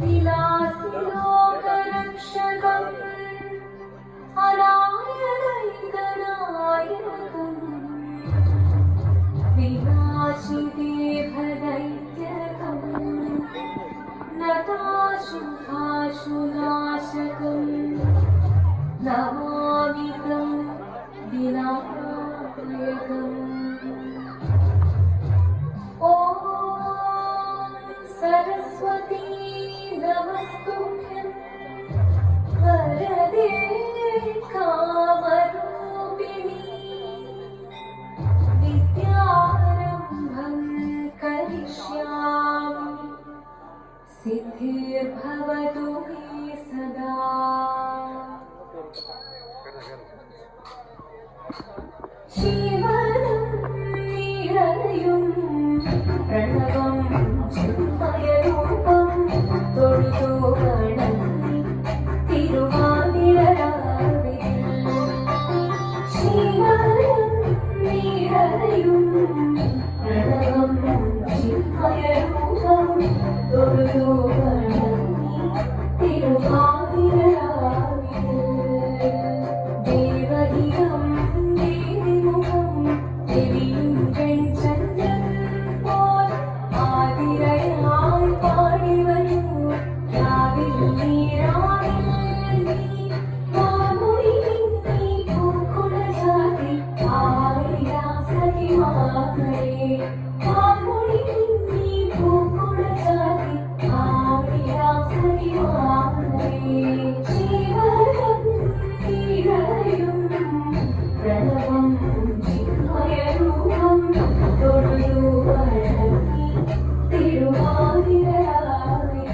വിലാസിലോകരക്ഷകം അനായകൈകനായകം വിനാശിദേഭദൈത്യകം നതാശുഭാശുനാശകം നമാമിതം വിനായകം. ഓം സരസ്വതീ നമസ്തുഭ്യം വരദേ കാമരൂപിണി വിദ്യാരംഭം കരിഷ്യാമി സിദ്ധിർഭവതു may സദാ. ശിവനം നിറയും പ്രണവം ചിന്മയരൂപം തൊഴുതു വണങ്ങി തിരുവാതിരരാവിൽ. ശിവനം നിറയും പ്രണവം ചിന്മയരൂപം തൊഴുതു വണങ്ങി തിരുവാതിരരാവിൽ. ദേവഗീതം ദേവിമുഖം തെളിയും വെൺചന്ദ്രൻ പോൽ ആതിരയായി പാടി വരൂ രാവിൽ നീ രാവിൽ നീ വാമൊഴി നീ പൂക്കുള ജാതി ആയിരാ സഖിമാരേ. വാമൊഴി നീ പൂക്കുള ജാതി ആയിരാ സഖിമാരേ. ശിവനം നിറയും പ്രണവം ചിന്മയരൂപം തൊഴുതു വണങ്ങി തിരുവാതിരരാവിൽ.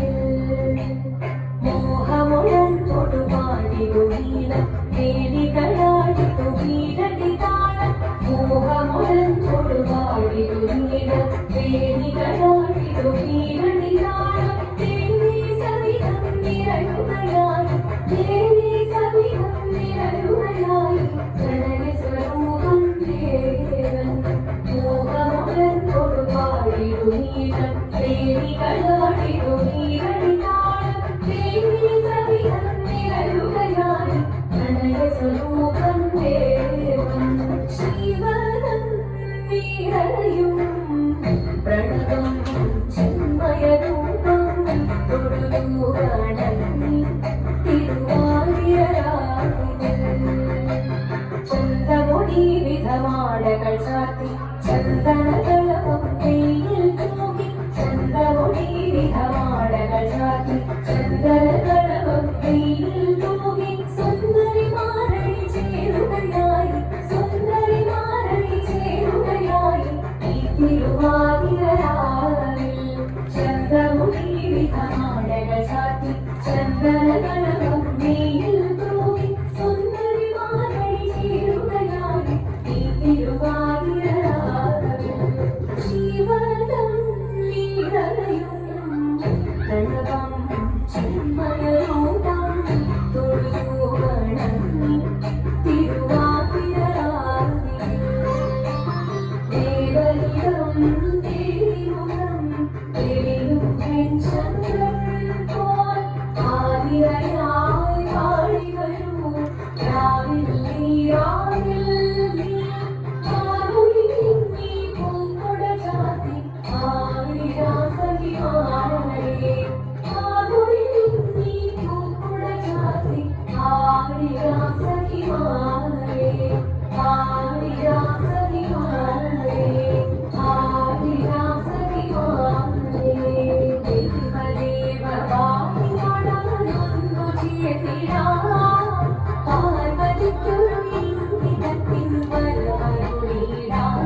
മോഹമുഴൻ കൊടുപാടിതു വീണം വേലികളാടിതു വീരടി താളം. മോഹമുഴൻ കൊടുപാടിതു വീണം വേലികളാടിതു വീരടി താളം. ദേവി സവിധം നിറയുകയായി ദേവി സവിധം നിറയുകയായി പ്രണയ സ്വരൂപം ദേവൻ. മോഹമുഴൻ കൊടുപാടിതു വീണം വേലികളാടിതു വീരടി താളം. ദേവി സവിധം നിറയുകയായി പ്രണയ സ്വരൂപം ദേവൻ. ശിവനം നിറയും പ്രണവം ചിന്മയരൂപം തൊഴുതു വണങ്ങി തിരുവാതിരരാവിൽ. ചന്ദമൊഴി വിധമാടകൾ ചാർത്തി ചന്ദനതളവും വെയിൽ തൂകി. ചന്ദമൊഴി വിധമാടകൾ ചാർത്തി ചന്ദനതളവും വെയിൽ തൂകി. സുന്ദരിമാരടി ചേരുകയായി സുന്ദരിമാരടി ചേരുകയായി ഈ തിരുവാതിരരാവിൽ. ചന്ദമൊഴി വിധമാടകൾ ചാർത്തി ചന്ദനതളവും വെയിൽ തൂകി. സുന്ദരിമാരടി ചേരുകയായി ഈ തിരുവാതിരരാവിൽ. ശിവനം നിറയും പ്രണവം ചിന്മയരൂപം തൊഴുതു വണങ്ങി തിരുവാതിരരാവിൽ. ദേവഗീതം ദേവിമുഖം തെളിയും വെൺചന്ദ്രൻ പോൽ ആതിരയായി പാടി വരൂ രാവിൽ നീ രാവിൽ നീ വാമൊഴി നീ പൂക്കുള ജാതി ആയിരാ സഖിമാരേ. വാമൊഴി നീ പൂക്കുള ജാതി ആയിരാ സഖിമാരേ. ആയിരാ സഖിമാരേ. ആയിരാ സഖിമാരേ. ദേവദേവ വാണി പാടാനൊന്നു ചെയ്തിടാം. പാർവതിക്കൊരു ഇംഗിതത്തിൻ വരമരുളിടാം.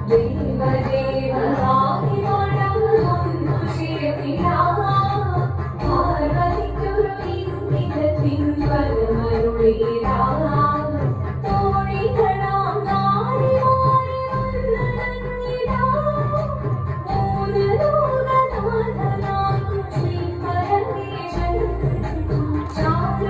ദേവദേവ വാണി പാടാനൊന്നു ചെയ്തിടാം. പാർവതിക്കൊരു ഇംഗിതത്തിൻ വരമരുളിടാം. തോഴികളാം നാരിമാരെ വന്നണഞ്ഞിടാം. മൂന്ന് ലോകനാഥനാകും ശ്രീ പരമേശൻ. ചാരി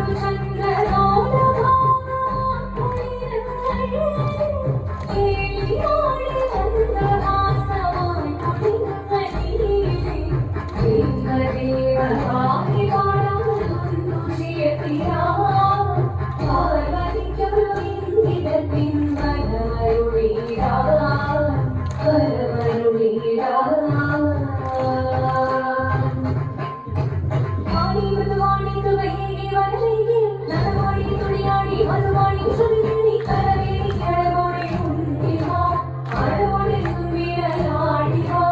വാണി മൃദുവാണി കൃപയേകി വരവേകി നടവാണി തുടിയാടി മധുവാണി ശ്രുതിവേണി കരവേണി കരവോടെ ഉണ്ടിവാ അഴവോടെ തുമ്പിയാടിവാ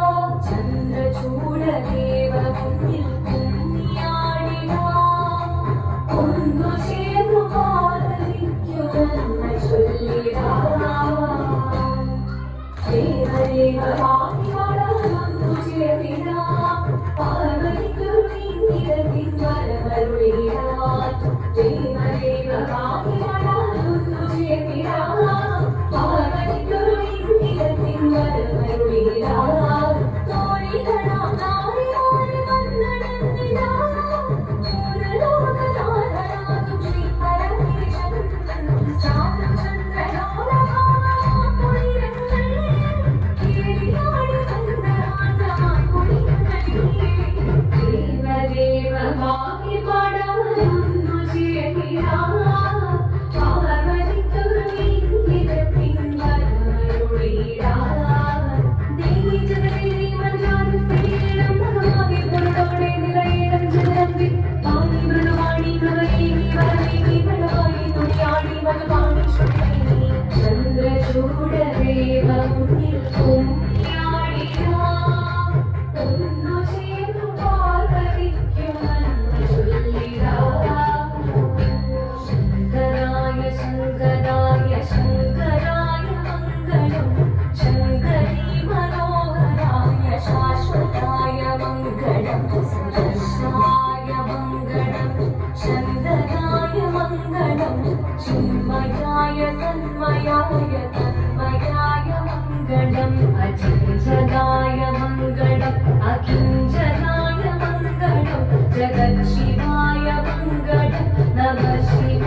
ചന്ദ്രചൂടദേവ മുന്നിൽ കുമ്മിയാടിവാ ഒന്നു ചേർന്നു പാദവിക്കുമെന്ന് ചൊല്ലിടാ ദേവദേവ വാണിവാടാനൊന്നു ചേർന്നിടാ പാർവതിക്കു നീങ്ങിടത്തിൻ വരമരുളിടാൻ ദേവദേവ വാണിവാടാനൊന്നു ചേർന്നിടാ പാർവതിക്കു നീങ്ങിടത്തിൻ വരമരുളിടാൻ തോഴികളാം നാരിമാരെ വന്നടന്നിടാ മൂന്ന് ലോകനാഥനാകും ശ്രീ പരമേശൻ ദേവദേവ ഭാഗ്യ പാടാനൊന്നു ചേർന്നിടാ പാർവതിക്കു നീങ്ങിടത്തിൻ വരമരുളിടാ ദേവി ജഗദേവി മഞ്ചാരുത്തിരീടം ഭഗവാനെ പൊരുളോടെ നിറയിടം ജഗദമ്പി വാണി മൃദുവാണി കൃപയേകി വരവേകി നടവാണി തുടിയാടി മധുവാണി ശ്രുതിവേണി ചന്ദ്രചൂഡദേവ മുന്നിൽ കുമ്മിയാടിടാ ഒന്നു ചേർന്നു പാർവതിക്കുമെന്ന് ചൊല്ലിടാ ശങ്കരായ ശങ്കരായ ശങ്കരായ മംഗളം ശങ്കരീ മനോഹരായ ശാശ്വതായ മംഗളം സുദർശനായ മംഗളം ശങ്കരായ മംഗളം ചിന്മയായ തന്മയായ തന്മയായ മംഗളം അചഞ്ചലായ മംഗളം അകിഞ്ചനായ മംഗളം ജഗത് ശിവായ മംഗളം നമഃ ശിവായ